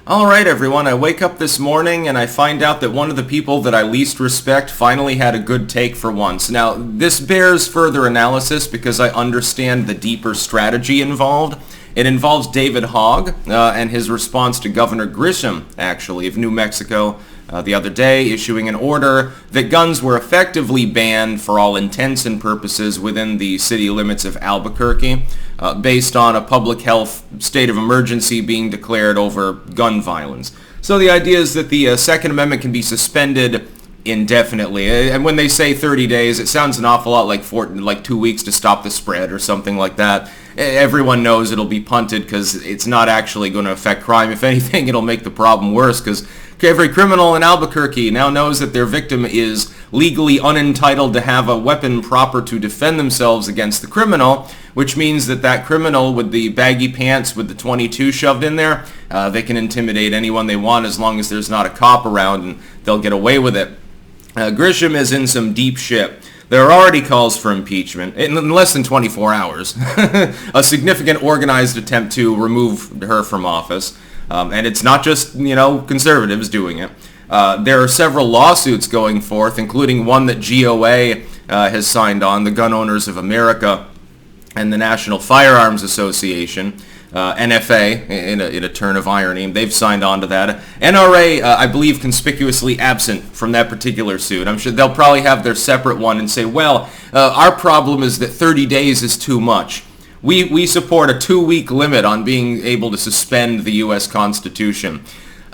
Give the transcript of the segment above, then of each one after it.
All right, everyone, I wake up this morning and I find out that one of the people that I least respect finally had a good take for once. Now, this bears further analysis because I understand the deeper strategy involved. It involves Davidhogg and his response to Governor Grisham, actually, of New Mexico the other day, issuing an order that guns were effectively banned for all intents and purposes within the city limits of Albuquerque, based on a public health state of emergency being declared over gun violence. So the idea is that the Second Amendment can be suspended indefinitely. And when they say 30 days, it sounds an awful lot like 2 weeks to stop the spread or something like that. Everyone knows it'll be punted because it's not actually going to affect crime. If anything, it'll make the problem worse because every criminal in Albuquerque now knows that their victim is legally unentitled to have a weapon proper to defend themselves against the criminal, which means that criminal with the baggy pants with the .22 shoved in there, they can intimidate anyone they want as long as there's not a cop around, and they'll get away with it. Grisham is in some deep shit. There are already calls for impeachment in less than 24 hours. A significant organized attempt to remove her from office. And it's not just, conservatives doing it. There are several lawsuits going forth, including one that GOA has signed on, the Gun Owners of America and the National Firearms Association. NFA, in a turn of irony, they've signed on to that. NRA, I believe, conspicuously absent from that particular suit. I'm sure they'll probably have their separate one and say, well, our problem is that 30 days is too much. We support a 2-week limit on being able to suspend the U.S. Constitution.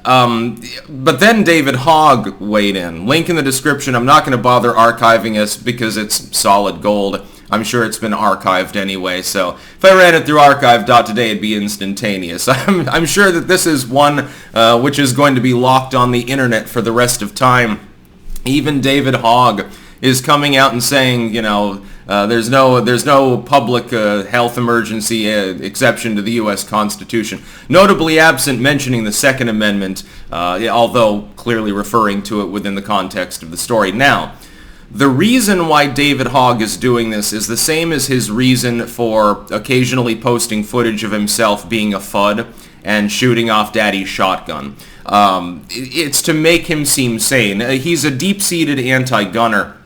But then Davidhogg weighed in. Link in the description. I'm not going to bother archiving this because it's solid gold. I'm sure it's been archived anyway, so if I ran it through archive.today, it'd be instantaneous. I'm sure that this is one which is going to be locked on the internet for the rest of time. Even Davidhogg is coming out and saying, there's no public health emergency exception to the U.S. Constitution. Notably absent mentioning the Second Amendment, although clearly referring to it within the context of the story. Now, the reason why Davidhogg is doing this is the same as his reason for occasionally posting footage of himself being a FUD and shooting off daddy's shotgun. It's to make him seem sane. He's a deep-seated anti-gunner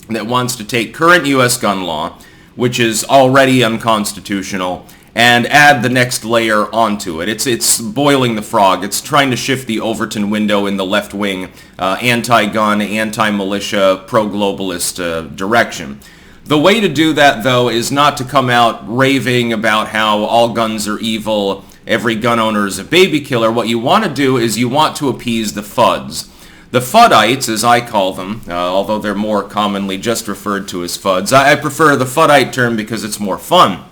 that wants to take current U.S. gun law, which is already unconstitutional, and add the next layer onto it. It's boiling the frog. It's trying to shift the Overton window in the left-wing anti-gun, anti-militia, pro-globalist direction. The way to do that, though, is not to come out raving about how all guns are evil, every gun owner is a baby killer. What you want to do is you want to appease the FUDs. The FUDites, as I call them, although they're more commonly just referred to as FUDs, I prefer the FUDite term because it's more fun.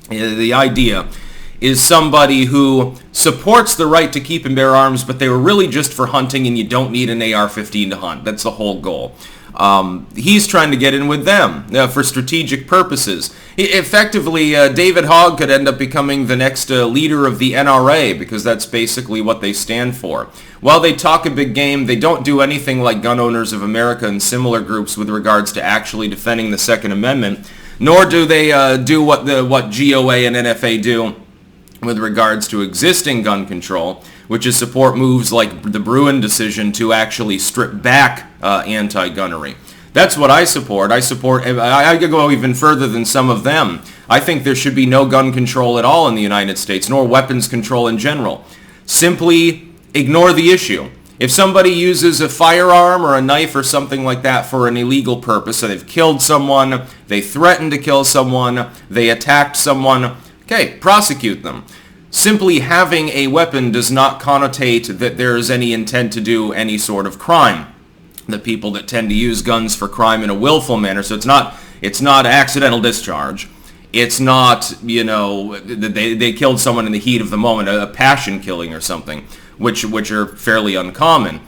The idea is somebody who supports the right to keep and bear arms, but they were really just for hunting and you don't need an AR-15 to hunt. That's the whole goal. He's trying to get in with them for strategic purposes. Effectively, Davidhogg could end up becoming the next leader of the NRA because that's basically what they stand for. While they talk a big game, they don't do anything like Gun Owners of America and similar groups with regards to actually defending the Second Amendment, nor do they do what GOA and NFA do with regards to existing gun control, which is support moves like the Bruin decision to actually strip back anti-gunnery. That's what I support. I could go even further than some of them. I think there should be no gun control at all in the United States, nor weapons control in general. Simply ignore the issue. If somebody uses a firearm or a knife or something like that for an illegal purpose, so they've killed someone, they threatened to kill someone, they attacked someone, okay, prosecute them. Simply having a weapon does not connotate that there is any intent to do any sort of crime. The people that tend to use guns for crime in a willful manner, so it's not accidental discharge. It's not, they killed someone in the heat of the moment, a passion killing or something, which are fairly uncommon.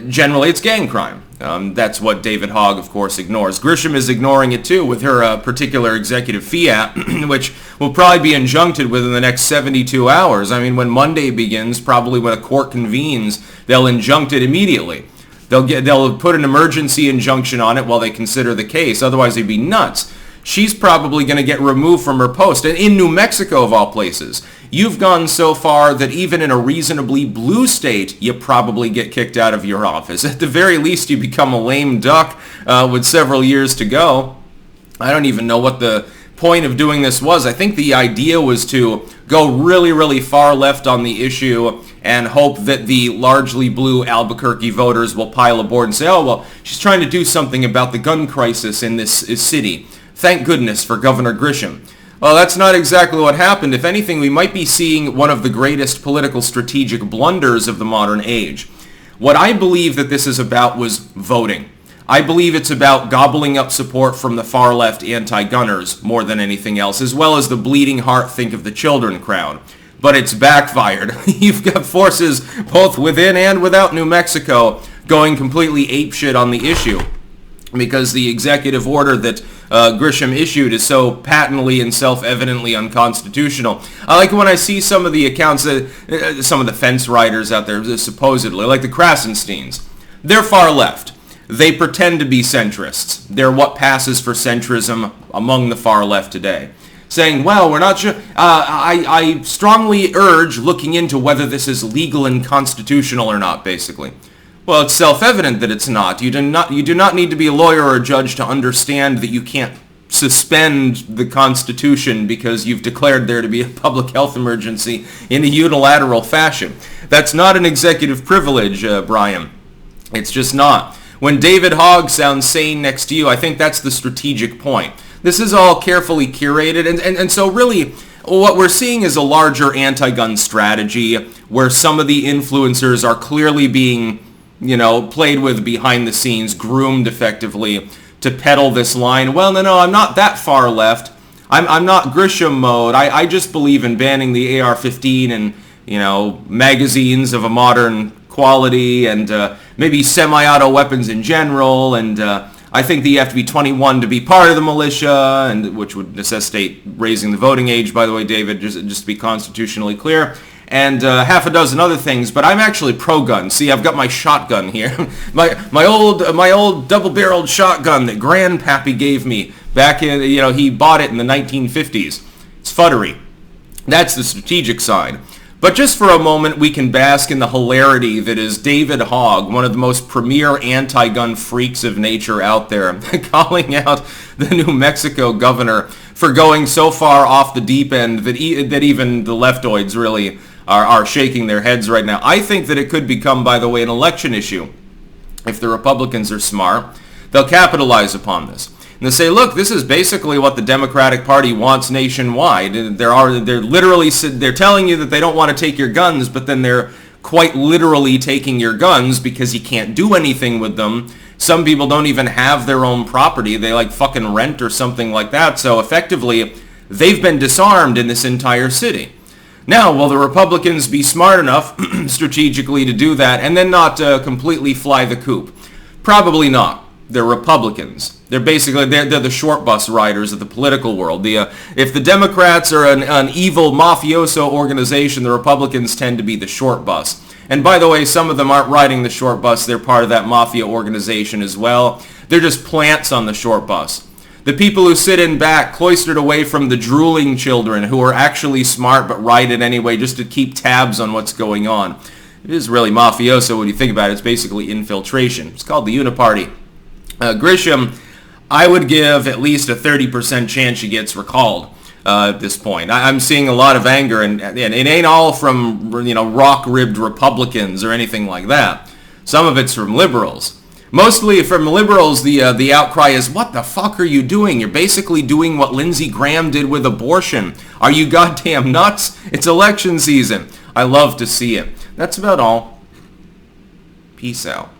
Generally, it's gang crime. That's what Davidhogg, of course, ignores. Grisham is ignoring it, too, with her particular executive fiat, which will probably be injuncted within the next 72 hours. I mean, when Monday begins, probably when a court convenes, they'll injunct it immediately. They'll put an emergency injunction on it while they consider the case. Otherwise, they'd be nuts. She's probably going to get removed from her post. And in New Mexico, of all places, You've gone so far that even in a reasonably blue state, you probably get kicked out of your office. At the very least, you become a lame duck with several years to go. I don't even know what the point of doing this was. I think the idea was to go really, really far left on the issue and hope that the largely blue Albuquerque voters will pile aboard and say, oh, well, she's trying to do something about the gun crisis in this city. Thank goodness for Governor Grisham. Well, that's not exactly what happened. If anything, we might be seeing one of the greatest political strategic blunders of the modern age. What I believe that this is about was voting. I believe it's about gobbling up support from the far-left anti-gunners more than anything else, as well as the bleeding heart think of the children crowd. But it's backfired. You've got forces both within and without New Mexico going completely apeshit on the issue because the executive order that Grisham issued is so patently and self-evidently unconstitutional. I like when I see some of the accounts, some of the fence riders out there, supposedly, like the Krasensteins. They're far left. They pretend to be centrists. They're what passes for centrism among the far left today. Saying, well, we're not sure. I strongly urge looking into whether this is legal and constitutional or not, basically. Well, it's self-evident that it's not. You do not need to be a lawyer or a judge to understand that you can't suspend the Constitution because you've declared there to be a public health emergency in a unilateral fashion. That's not an executive privilege, Brian. It's just not. When Davidhogg sounds sane next to you, I think that's the strategic point. This is all carefully curated, and so really what we're seeing is a larger anti-gun strategy where some of the influencers are clearly being, played with behind the scenes, groomed effectively to peddle this line. Well, no, I'm not that far left. I'm not Grisham mode. I just believe in banning the AR-15 and, magazines of a modern quality and maybe semi-auto weapons in general, and I think that you have to be 21 to be part of the militia, and which would necessitate raising the voting age, by the way, David, just to be constitutionally clear, and half a dozen other things. But I'm actually pro-gun. See, I've got my shotgun here, my old double-barreled shotgun that Grandpappy gave me back in, he bought it in the 1950s. It's futtery. That's the strategic side. But just for a moment, we can bask in the hilarity that is Davidhogg, one of the most premier anti-gun freaks of nature out there, calling out the New Mexico governor for going so far off the deep end that even the leftoids really are shaking their heads right now. I think that it could become, by the way, an election issue. If the Republicans are smart, they'll capitalize upon this. And they say, look, this is basically what the Democratic Party wants nationwide. They're telling you that they don't want to take your guns, but then they're quite literally taking your guns because you can't do anything with them. Some people don't even have their own property. They fucking rent or something like that. So effectively, they've been disarmed in this entire city. Now, will the Republicans be smart enough strategically to do that and then not completely fly the coop? Probably not. They're Republicans. They're the short bus riders of the political world. If the Democrats are an evil mafioso organization, the Republicans tend to be the short bus. And by the way, some of them aren't riding the short bus. They're part of that mafia organization as well. They're just plants on the short bus. The people who sit in back, cloistered away from the drooling children who are actually smart but ride it anyway just to keep tabs on what's going on. It is really mafioso when you think about it. It's basically infiltration. It's called the Uniparty. Grisham, I would give at least a 30% chance she gets recalled at this point. I'm seeing a lot of anger, and it ain't all from rock-ribbed Republicans or anything like that. Some of it's from liberals. Mostly from liberals, the outcry is, what the fuck are you doing? You're basically doing what Lindsey Graham did with abortion. Are you goddamn nuts? It's election season. I love to see it. That's about all. Peace out.